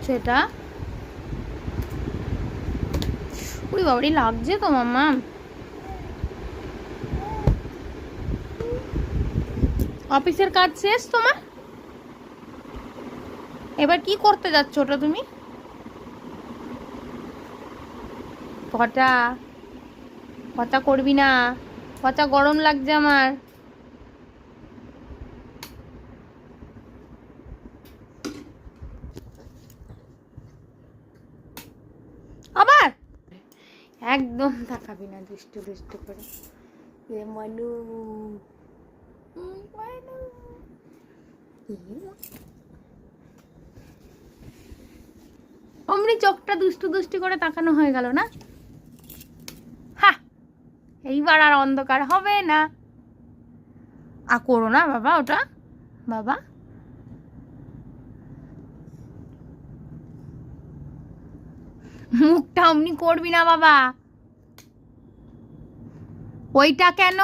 সেটা ওরে বাবারে লাগছে তো মাম্মা। অফিসের কাজ শেষ তোমার? এবার কি করতে যাচ্ছ ওটা তুমি? পচা পচা করবি না, পচা গরম লাগছে আমার। আবার একদম তাকাবি না দুষ্টু দুষ্টু করে। এ মানু মানু অমনি চোখটা দুষ্টু দুষ্টু করে তাকানো হয়ে গেল না। হ্যাঁ, এইবার আর অন্ধকার হবে না। করো না বাবা ওটা, বাবা মুখটা অমনি করবি না বাবা। ওইটা কেন?